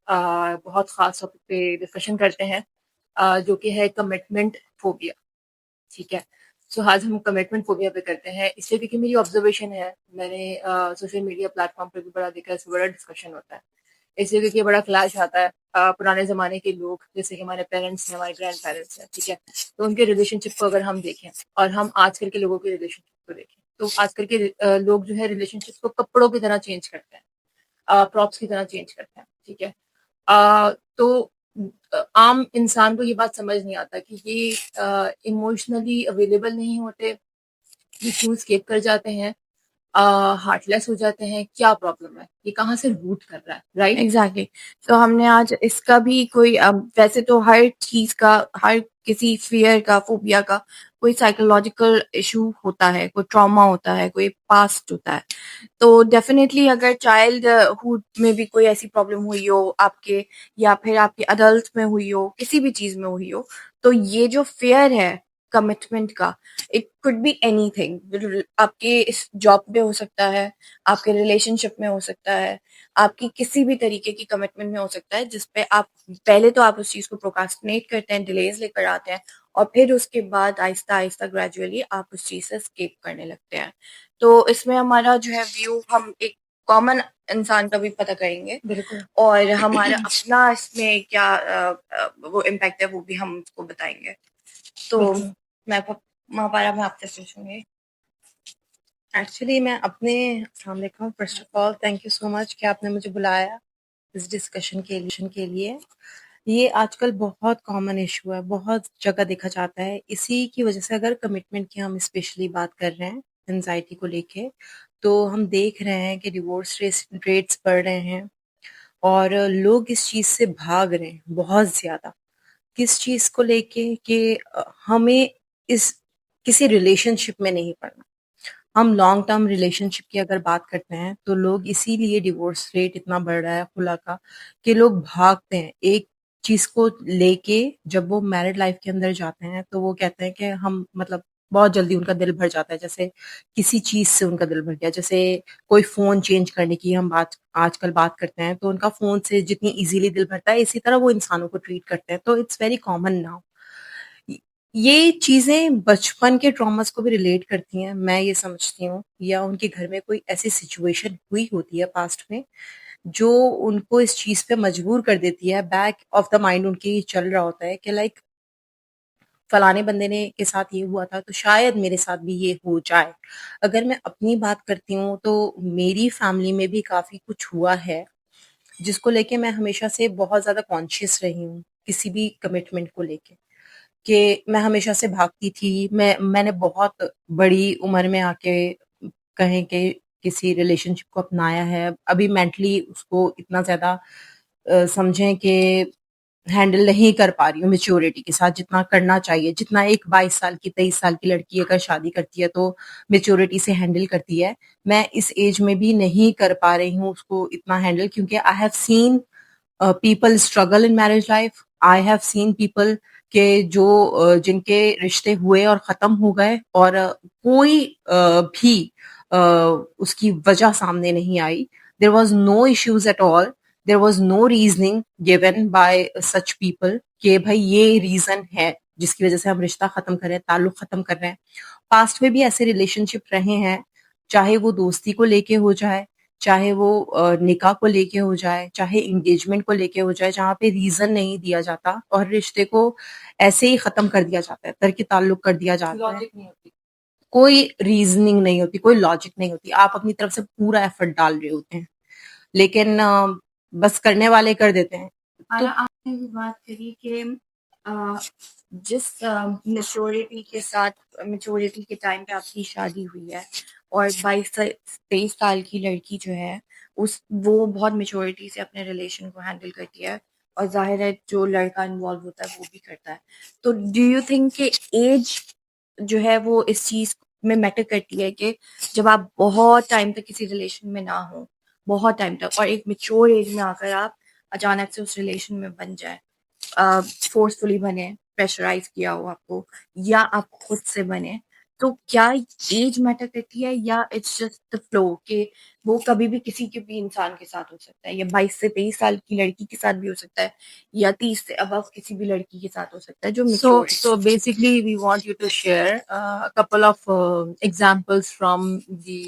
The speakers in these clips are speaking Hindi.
बहुत ख़ास टॉपिक पे डिस्कशन करते हैं, जो कि है कमिटमेंट फ़ोबिया। ठीक है। सो आज हम कमिटमेंट फ़ोबिया पे करते हैं, इसलिए क्योंकि मेरी ऑब्ज़र्वेशन है, मैंने सोशल मीडिया प्लेटफ़ॉर्म पे भी बड़ा देखा है, इस पे बड़ा डिस्कशन होता है। इसलिए क्योंकि बड़ा क्लैश आता है। पुराने ज़माने के लोग, जैसे कि हमारे पेरेंट्स हैं, हमारे ग्रैंड पेरेंट्स हैं, ठीक है? तो उनके रिलेशनशिप को अगर हम देखें और हम आजकल के लोगों के रिलेशनशिप को देखें, तो आजकल के लोग जो है रिलेशनशिप को कपड़ों की तरह चेंज करते हैं, प्रॉप्स की तरह चेंज करते हैं, ठीक है? तो आम इंसान को ये बात समझ नहीं आता कि ये इमोशनली अवेलेबल नहीं होते, ये क्यों एस्केप कर जाते हैं, हार्टलेस हो जाते हैं, क्या प्रॉब्लम है, ये कहाँ से रूट कर रहा है, राइट? एग्जैक्टली तो हमने आज इसका भी कोई वैसे तो हर चीज का, हर किसी फियर का, फोबिया का कोई साइकोलॉजिकल इशू होता है, कोई ट्रॉमा होता है, कोई पास्ट होता है। तो डेफिनेटली अगर चाइल्डहुड में भी कोई ऐसी प्रॉब्लम हुई हो आपके, या फिर आपके अडल्ट में हुई हो, किसी भी चीज में हुई हो, तो ये जो फेयर है कमिटमेंट का, इट कुड बी एनीथिंग। आपके इस जॉब पे हो सकता है, आपके रिलेशनशिप में हो सकता है, आपकी किसी भी तरीके की कमिटमेंट में हो सकता है, जिसपे आप पहले तो आप उस चीज को प्रोक्रास्टिनेट करते हैं, डिलेज लेकर आते हैं, और फिर उसके बाद आहिस्ता आहिस्ता ग्रेजुअली आप उस चीज से स्केप करने लगते हैं। तो इसमें हमारा जो है व्यू, हम एक कॉमन इंसान का भी पता करेंगे, बिल्कुल। और हमारा अपना इसमें क्या वो इम्पैक्ट है वो भी हम उसको बताएंगे। तो बिल्कुल। महापारा में आपसे पूछूंगी। एक्चुअली मैं अपने सामने का, first of all thank you so much कि आपने मुझे बुलाया इस डिस्कशन के लिए। ये आजकल बहुत कॉमन इशू है, बहुत जगह देखा जाता है। इसी की वजह से अगर कमिटमेंट की हम स्पेशली बात कर रहे हैं, एंजाइटी को लेके, तो हम देख रहे हैं कि डिवोर्स रेट्स बढ़ रहे हैं और लोग इस चीज़ से भाग रहे हैं बहुत ज़्यादा। किस चीज़ को लेके कि हमें इस किसी रिलेशनशिप में नहीं पड़ना। हम लॉन्ग टर्म रिलेशनशिप की अगर बात करते हैं, तो लोग इसीलिए डिवोर्स रेट इतना बढ़ रहा है खुला का, कि लोग भागते हैं एक चीज को लेके। जब वो मैरिड लाइफ के अंदर जाते हैं तो वो कहते हैं कि हम मतलब बहुत जल्दी उनका दिल भर जाता है, जैसे किसी चीज से उनका दिल भर गया। जैसे कोई फोन चेंज करने की हम बात आजकल बात करते हैं, तो उनका फोन से जितनी इजीली दिल भरता है, इसी तरह वो इंसानों को ट्रीट करते हैं। तो इट्स वेरी कॉमन नाउ। ये चीजें बचपन के ट्रॉमास को भी रिलेट करती हैं, मैं ये समझती हूँ, या उनके घर में कोई ऐसी सिचुएशन हुई होती है पास्ट में, जो उनको इस चीज पे मजबूर कर देती है। बैक ऑफ द माइंड उनके ये चल रहा होता है कि लाइक फलाने बंदे ने के साथ ये हुआ था, तो शायद मेरे साथ भी ये हो जाए। अगर मैं अपनी बात करती हूँ, तो मेरी फैमिली में भी काफी कुछ हुआ है, जिसको लेके मैं हमेशा से बहुत ज्यादा कॉन्शियस रही हूँ, किसी भी कमिटमेंट को लेके, कि मैं हमेशा से भागती थी। मैंने बहुत बड़ी उम्र में आके कहें कि किसी रिलेशनशिप को अपनाया है। अभी मेंटली उसको इतना ज़्यादा समझें कि हैंडल नहीं कर पा रही हूँ मैच्योरिटी के साथ, जितना करना चाहिए। जितना एक 22 साल की, 23 साल की लड़की अगर शादी करती है तो मैच्योरिटी से हैंडल करती है, मैं इस एज में भी नहीं कर पा रही हूँ उसको इतना हैंडल, क्योंकि I have seen people struggle in marriage life. I have seen people के जो जिनके रिश्ते हुए और खत्म हो गए, और कोई भी उसकी वजह सामने नहीं आई। There was no issues at all, there was no reasoning given by such people कि भाई ये रीजन है जिसकी वजह से हम रिश्ता खत्म कर रहे हैं, ताल्लुक खत्म कर रहे हैं। पास्ट में भी ऐसे रिलेशनशिप रहे हैं, चाहे वो दोस्ती को लेके हो जाए, चाहे वो निकाह को लेके हो जाए, चाहे एंगेजमेंट को लेके हो जाए, जहाँ पे रीजन नहीं दिया जाता और रिश्ते को ऐसे ही खत्म कर दिया जाता है, तर्क ताल्लुक कर दिया जाता है। लॉजिक नहीं होती। कोई रीजनिंग नहीं होती, कोई लॉजिक नहीं होती। आप अपनी तरफ से पूरा एफर्ट डाल रहे होते हैं, लेकिन बस करने वाले कर देते हैं। तो आपने भी बात करी कि अ, जिस मेच्योरिटी के साथ, मेच्योरिटी के टाइम पे आपकी शादी हुई है, और 22 से 23 साल की लड़की जो है, उस वो बहुत मेच्योरिटी से अपने रिलेशन को हैंडल करती है, और जाहिर है जो लड़का इन्वॉल्व होता है वो भी करता है। तो डू यू थिंक कि एज जो है वो इस चीज में मैटर करती है, कि जब आप बहुत टाइम तक किसी रिलेशन में ना हो, बहुत टाइम तक, और एक मेच्योर एज में आकर आप अचानक से उस रिलेशन में बन जाए, फोर्सफुली बने, प्रेशराइज किया हो आपको, या आप खुद से बने, तो क्या एज मैटर करती है या इट्स जस्ट द फ्लो के वो कभी भी किसी के भी इंसान के साथ हो सकता है, या 22 से 23 साल की लड़की के साथ भी हो सकता है, या 30 से अबव किसी भी लड़की के साथ हो सकता है जो So, मेच्योर है? so basically, we want you to share a couple of examples from the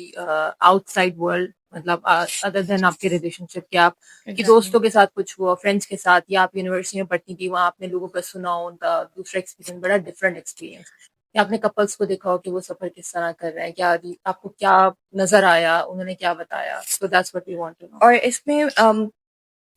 outside world, मतलब other than आपके relationship, कि आप कि Exactly. दोस्तों के साथ कुछ हुआ, फ्रेंड्स के साथ, या आप यूनिवर्सिटी में पढ़ती थी, वहाँ आपने लोगों का सुना हो, उनका दूसरा एक्सपीरियंस बड़ा डिफरेंट एक्सपीरियंस, या आपने कपल्स को देखा हो कि वो सफर किस तरह कर रहे हैं, क्या आपको क्या नजर आया, उन्होंने क्या बताया. So that's what we want to know. और इसमें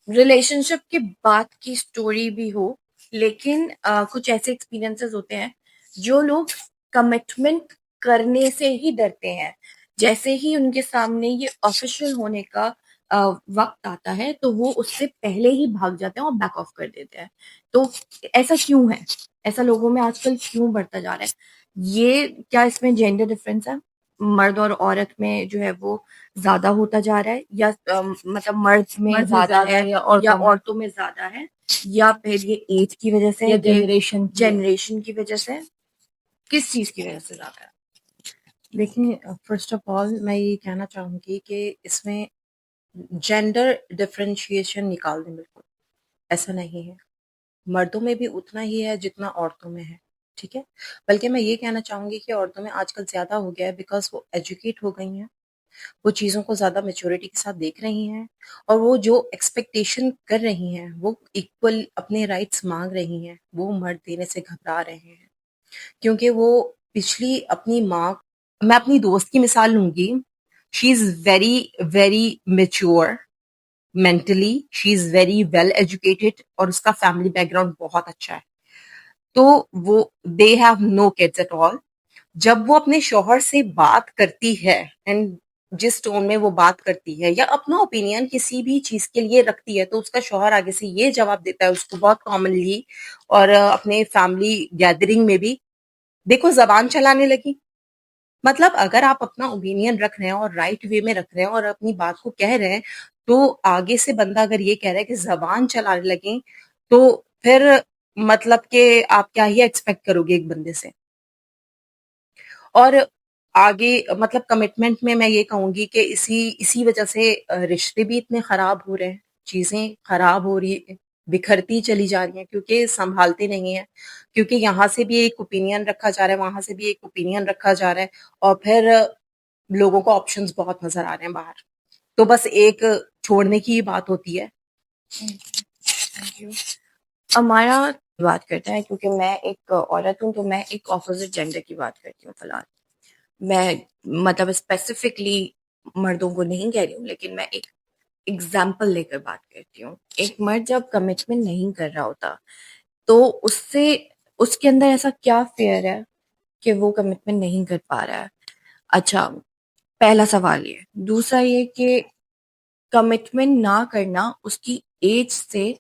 रिलेशनशिप के बाद की स्टोरी भी हो, लेकिन कुछ ऐसे एक्सपीरियंसेस होते हैं जो लोग कमिटमेंट करने से ही डरते हैं। जैसे ही उनके सामने ये ऑफिशियल होने का वक्त आता है तो वो उससे पहले ही भाग जाते हैं और बैक ऑफ कर देते हैं। तो ऐसा क्यों है? ऐसा लोगों में आजकल क्यों बढ़ता जा रहा है? ये क्या इसमें जेंडर डिफरेंस है? मर्द और औरत में जो है वो ज्यादा होता जा रहा है, या मतलब मर्द में मर्द में ज्यादा ज्यादा है है या या औरतों में, औरतों में ज्यादा है, या फिर ये एज की वजह से, या ये जनरेशन जनरेशन की वजह से, किस चीज की वजह से ज्यादा है? देखिए, फर्स्ट ऑफ ऑल मैं ये कहना चाहूँगी कि इसमें जेंडर डिफरेंशिएशन निकाल दें बिल्कुल, ऐसा नहीं है। मर्दों में भी उतना ही है जितना औरतों में है, ठीक है? बल्कि मैं ये कहना चाहूँगी कि औरतों में आजकल ज़्यादा हो गया है बिकॉज़ वो एजुकेट हो गई हैं, वो चीज़ों को ज़्यादा मैच्योरिटी के साथ देख रही हैं और वो जो एक्सपेक्टेशन कर रही हैं, वो इक्वल अपने राइट्स माँग रही हैं, वो मर्द देने से घबरा रहे हैं। क्योंकि वो पिछली अपनी माँ मैं अपनी दोस्त की मिसाल लूँगी, she is very, very mature mentally, she is very well educated और उसका फैमिली बैकग्राउंड बहुत अच्छा है। तो वो they have no kids at all. जब वो अपने शौहर से बात करती है एंड जिस टोन में वो बात करती है या अपना ओपिनियन किसी भी चीज के लिए रखती है तो उसका शौहर आगे से ये जवाब देता है उसको बहुत कॉमनली और अपने फैमिली गैदरिंग में भी, देखो जबान चलाने लगी। मतलब अगर आप अपना ओपिनियन रख रहे हैं और राइट वे में रख रहे हैं और अपनी बात को कह रहे हैं तो आगे से बंदा अगर ये कह रहा है कि जबान चलाने लगे तो फिर मतलब कि आप क्या ही एक्सपेक्ट करोगे एक बंदे से। और आगे मतलब कमिटमेंट में मैं ये कहूंगी कि इसी इसी वजह से रिश्ते भी इतने खराब हो रहे हैं, चीजें खराब हो रही है, बिखरती चली जा रही हैं क्योंकि संभालते नहीं है, क्योंकि यहाँ से भी एक ओपिनियन रखा जा रहा है, वहां से भी एक ओपिनियन रखा जा रहा है और फिर लोगों को ऑप्शंस बहुत नजर आ रहे हैं बाहर, तो बस एक छोड़ने की ही बात होती है। Thank you. हमारा बात करता है क्योंकि मैं एक औरत हूँ तो मैं एक ऑपोजिट जेंडर की बात करती हूँ फिलहाल। मैं मतलब स्पेसिफिकली मर्दों को नहीं कह रही हूँ, लेकिन मैं एक एग्जाम्पल लेकर बात करती हूँ। एक मर्द जब कमिटमेंट नहीं कर रहा होता तो उससे उसके अंदर ऐसा क्या फेयर है कि वो कमिटमेंट नहीं कर पा रहा है? अच्छा, पहला सवाल ये। दूसरा ये कि कमिटमेंट ना करना उसकी एज से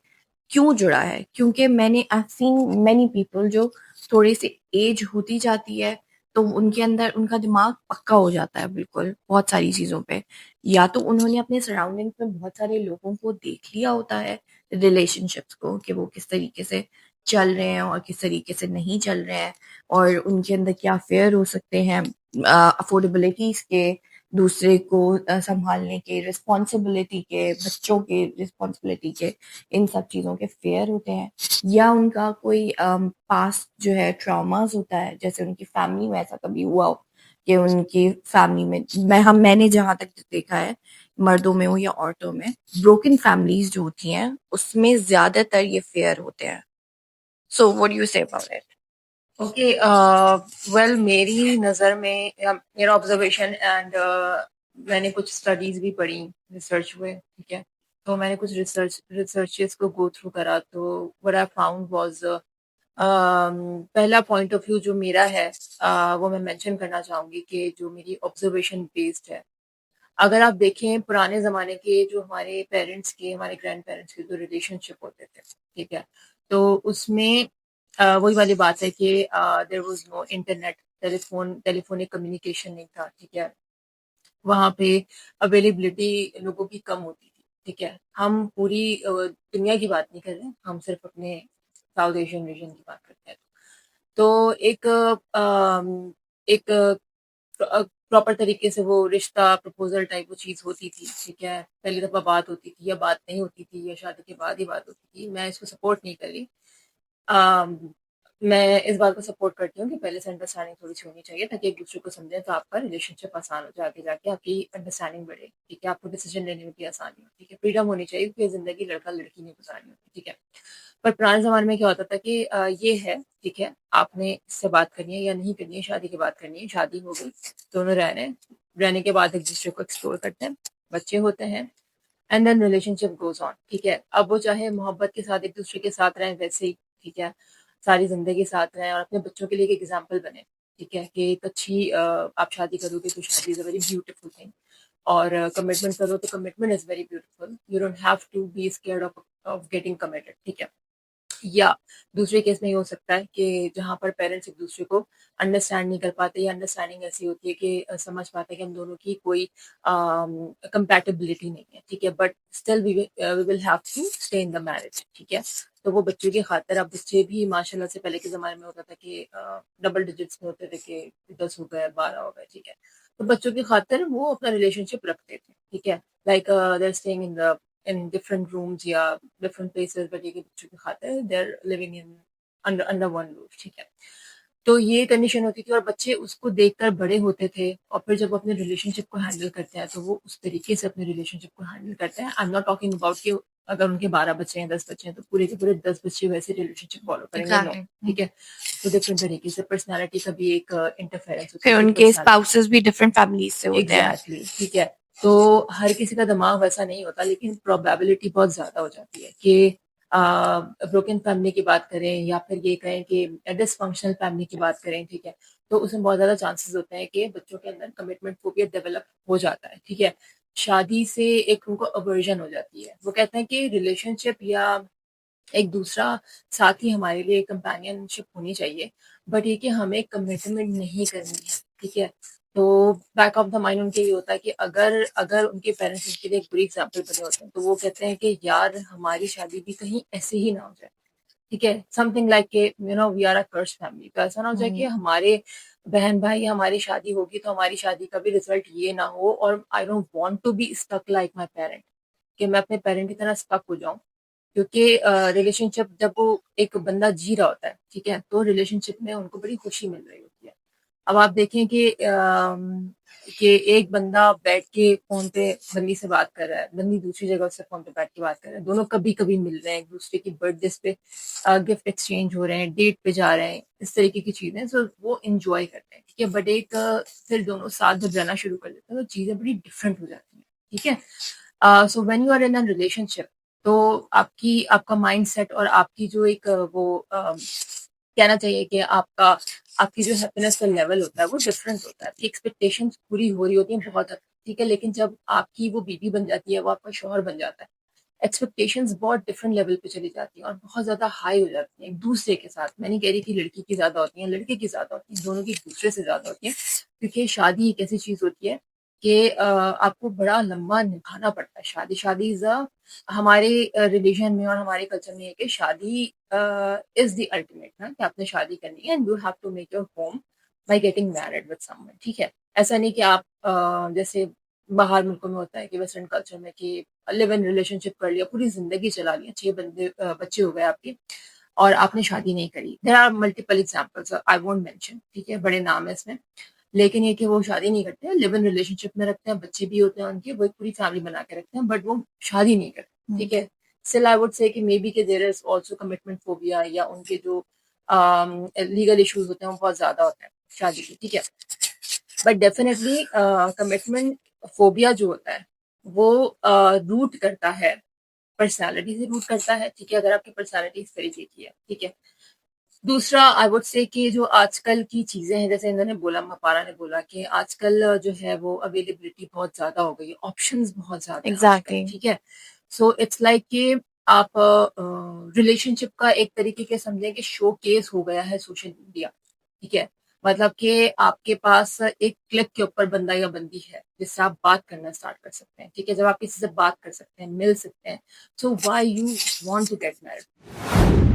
क्यों जुड़ा है? क्योंकि मैंने आई सीन मेनी पीपल जो थोड़ी सी एज होती जाती है तो उनके अंदर उनका दिमाग पक्का हो जाता है बिल्कुल बहुत सारी चीजों पे, या तो उन्होंने अपने सराउंडिंग्स में बहुत सारे लोगों को देख लिया होता है, रिलेशनशिप्स को, कि वो किस तरीके से चल रहे हैं और किस तरीके से नहीं चल रहे हैं, और उनके अंदर क्या फेयर हो सकते हैं अफोर्डेबिलिटीज के, दूसरे को संभालने के, रिस्पॉन्सिबिलिटी के, बच्चों के रिस्पॉन्सिबिलिटी के, इन सब चीज़ों के फेयर होते हैं, या उनका कोई पास्ट जो है ट्रॉमास होता है, जैसे उनकी फैमिली में ऐसा कभी हुआ हो कि उनकी फैमिली में मैंने जहाँ तक देखा है, मर्दों में हो या औरतों में, ब्रोकन फैमिलीज जो होती हैं उसमें ज्यादातर ये फेयर होते हैं। So what do you say about it? Okay, well मेरी नज़र में मेरा ऑब्जर्वेशन एंड मैंने कुछ स्टडीज भी पढ़ी, रिसर्च हुए, ठीक है, तो मैंने कुछ रिसर्चेस को गो थ्रू करा, तो व्हाट आई फाउंड वाज पहला पॉइंट ऑफ व्यू जो मेरा है वो मैं मेंशन करना चाहूंगी कि जो मेरी ऑब्जर्वेशन बेस्ड है। अगर आप देखें पुराने ज़माने के जो हमारे पेरेंट्स के, हमारे ग्रैंड पेरेंट्स के जो रिलेशनशिप होते थे, ठीक है, तो उसमें वही वाली बात है कि there was no internet, telephonic communication नहीं था, ठीक है, वहाँ पे अवेलेबिलिटी लोगों की कम होती थी, ठीक है। हम पूरी दुनिया की बात नहीं कर रहे हैं, हम सिर्फ अपने साउथ एशियन रीजन की बात करते हैं। तो एक प्रॉपर तरीके से वो रिश्ता प्रपोजल टाइप वो चीज़ होती थी, ठीक है? पहली दफ़ा बात होती थी या बात नहीं होती थी या शादी के बाद ही बात होती थी, मैं इसको सपोर्ट नहीं कर रही। अम, मैं इस बात को सपोर्ट करती हूँ कि पहले से अंडरस्टैंडिंग थोड़ी-सी होनी चाहिए ताकि एक-दूसरे को समझें तो आपका रिलेशनशिप आसान हो जाए, आगे जाके आपकी अंडरस्टैंडिंग बढ़े, ठीक है? आपको डिसीज़न लेने में भी आसानी हो, ठीक है? फ्रीडम होनी चाहिए क्योंकि ज़िंदगी लड़का-लड़की ने गुज़ारनी होती है, ठीक है? पर पुराने ज़माने में क्या होता था कि ये है, ठीक है? आपने इससे बात करनी है या नहीं करनी है, शादी की बात करनी है, शादी हो गई, दोनों रह रहे हैं, रहने के बाद एक-दूसरे को एक्सप्लोर करते हैं, बच्चे होते हैं and then relationship goes on, ठीक है? अब वो चाहे मोहब्बत के साथ एक-दूसरे के साथ रहें वैसे ही, ठीक है? सारी ज़िंदगी साथ रहें और अपने बच्चों के लिए एक एग्ज़ाम्पल बनें, ठीक है? कि एक अच्छी आप शादी करोगे तो शादी is a very beautiful thing और कमिटमेंट करो तो commitment is very beautiful. You don't have to be scared of getting committed, ठीक है? या दूसरे केस में ये हो सकता है कि जहाँ पर पेरेंट्स एक-दूसरे को अंडरस्टैंड नहीं कर पाते या अंडरस्टैंडिंग ऐसी होती है कि समझ पाते हैं कि हम दोनों की कोई कंपैटिबिलिटी नहीं है, ठीक है? But still we will have to stay in the marriage, ठीक है? तो वो बच्चों की खातिर अब बच्चे भी माशाल्लाह से पहले के ज़माने में होता था कि डबल डिजिट्स में होते थे कि 10 हो गए, 12 हो गए, ठीक है? तो बच्चों की खातिर वो अपना रिलेशनशिप रखते थे, ठीक है? Like they are staying in different rooms या डिफरेंट प्लेसेस बट ये कि बच्चों की खातिर they are living in under under one roof, ठीक है? तो ये कंडीशन होती थी और बच्चे उसको देखकर बड़े होते थे और फिर जब अपने रिलेशनशिप को हैंडल करते हैं तो वो उस तरीके से अपने रिलेशनशिप को हैंडल करते हैं। I am not talking about कि अगर उनके 12 बच्चे हैं, 10 बच्चे हैं तो पूरे के पूरे 10 बच्चे वैसे रिलेशनशिप फॉलो करेंगे, नो, एग्जैक्टली। ठीक है? तो डिफरेंट तरीके से पर्सनैलिटी का भी एक इंटरफेरेंस होता है फिर कि उनके पर्सनैलिटी स्पाउसेस भी डिफरेंट फैमिलीज से होते हैं। एग्जैक्टली, ठीक है? तो हर किसी का दिमाग वैसा नहीं होता लेकिन प्रोबेबिलिटी बहुत ज़्यादा हो जाती है कि ब्रोकन फैमिली की बात करें या फिर ये कहें कि डिसफंक्शनल फैमिली की बात करें, ठीक है? तो उसमें बहुत ज़्यादा चांसेस होते हैं कि बच्चों के अंदर कमिटमेंट फोबिया डेवलप हो जाता है, ठीक है? शादी से एक उनको अवर्जन हो जाती है। वो कहते हैं कि रिलेशनशिप या एक दूसरा साथी हमारे लिए कंपेनियनशिप होनी चाहिए, बट ये कि हमें कमिटमेंट नहीं करनी है, ठीक है? तो बैक ऑफ द माइंड उनके ये होता है कि अगर अगर उनके पेरेंट्स उनके लिए एक बुरी एग्जाम्पल बने होते हैं, तो वो कहते हैं कि यार हमारी शादी भी कहीं ऐसे ही ना हो जाए, ठीक है? समथिंग लाइक के you know we are a cursed family, तो ऐसा ना हो जाए कि हमारे बहन भाई या हमारी शादी होगी तो हमारी शादी का भी रिजल्ट ये ना हो और I don't want to be stuck like my parent, कि मैं अपने पेरेंट की तरह स्टक हो जाऊं क्योंकि रिलेशनशिप जब वो एक बंदा जी रहा होता है, ठीक है? तो रिलेशनशिप में उनको बड़ी खुशी मिल रही होती है। अब आप देखें कि एक बंदा बैठ के फ़ोन पे बंदी से बात कर रहा है, बंदी दूसरी जगह उससे फ़ोन पे बैठ के बात कर रहा है। दोनों कभी-कभी मिल रहे हैं, एक-दूसरे की बर्थडेज़ पे गिफ्ट एक्सचेंज हो रहे हैं, डेट पे जा रहे हैं, इस तरीके की चीज़ें सो वो एन्जॉय करते हैं, ठीक है? बट एक फिर दोनों साथ जब रहना शुरू कर देते हैं, तो चीज़ें बड़ी डिफरेंट हो जाती हैं, ठीक है? So when you are in a relationship तो आपकी आपका माइंडसेट और आपकी जो एक कहना चाहिए कि आपकी जो हैप्पीनेस का लेवल होता है वो डिफरेंट होता है। आपकी एक्सपेक्टेशंस पूरी हो रही होती हैं बहुत हद तक, ठीक है? लेकिन जब आपकी वो बीवी बन जाती है, वो आपका शौहर बन जाता है, एक्सपेक्टेशंस बहुत डिफरेंट लेवल पे चली जाती हैं और बहुत ज़्यादा हाई हो जाती हैं एक-दूसरे के साथ। मैं नहीं कह रही कि लड़की की ज़्यादा होती हैं, लड़के की ज़्यादा होती हैं, दोनों की एक-दूसरे से ज़्यादा होती हैं। क्योंकि शादी एक ऐसी चीज़ होती है कि आपको बड़ा लंबा निभाना पड़ता है। शादी शादी इज़ अ हमारे रिलीजन में और हमारे कल्चर में है कि शादी इज़ द अल्टीमेट ना कि आपने शादी करनी है and you have to make your home by getting married with someone, ठीक है? ऐसा नहीं कि आप जैसे बाहर मुल्कों में होता है कि वेस्टर्न कल्चर में कि लिव इन रिलेशनशिप कर लिया, पूरी ज़िंदगी चला लिया, 6 बच्चे हो गए आपके और आपने शादी नहीं करी। There are multiple examples I won't mention, ठीक है? बड़े नाम है इसमें। लेकिन ये कि वो शादी नहीं करते हैं, लिव इन रिलेशनशिप में रखते हैं, बच्चे भी होते हैं उनके, वो एक पूरी फैमिली बना के रखते हैं, बट वो शादी नहीं करते, ठीक है? स्टिल आई वुड से कि मेबी कि there is also commitment phobia या उनके जो लीगल इश्यूज़ होते हैं, वो बहुत ज़्यादा होते हैं शादी के, ठीक है? बट डेफिनिटली कमिटमेंट फोबिया जो होता है, वो रूट करता है पर्सनैलिटी से रूट करता है, ठीक है? अगर आपकी पर्सनैलिटी इस तरीके की है, ठीक है? दूसरा आई वुड से कि जो आजकल की चीज़ें हैं, जैसे इन्होंने बोला मपारा ने बोला कि आजकल जो है वो अवेलेबिलिटी बहुत ज़्यादा हो गई है, ऑप्शंस बहुत ज़्यादा हैं आजकल, एग्जैक्टली। ठीक है? सो इट्स लाइक कि आप रिलेशनशिप का एक तरीके के समझें कि शोकेस हो गया है सोशल मीडिया, ठीक है? मतलब कि आपके पास एक क्लिक के ऊपर बंदा या बंदी है, जिससे आप बात करना स्टार्ट कर सकते हैं, ठीक है? जब आप किसी से बात कर सकते हैं, मिल सकते हैं, so why you want to get married?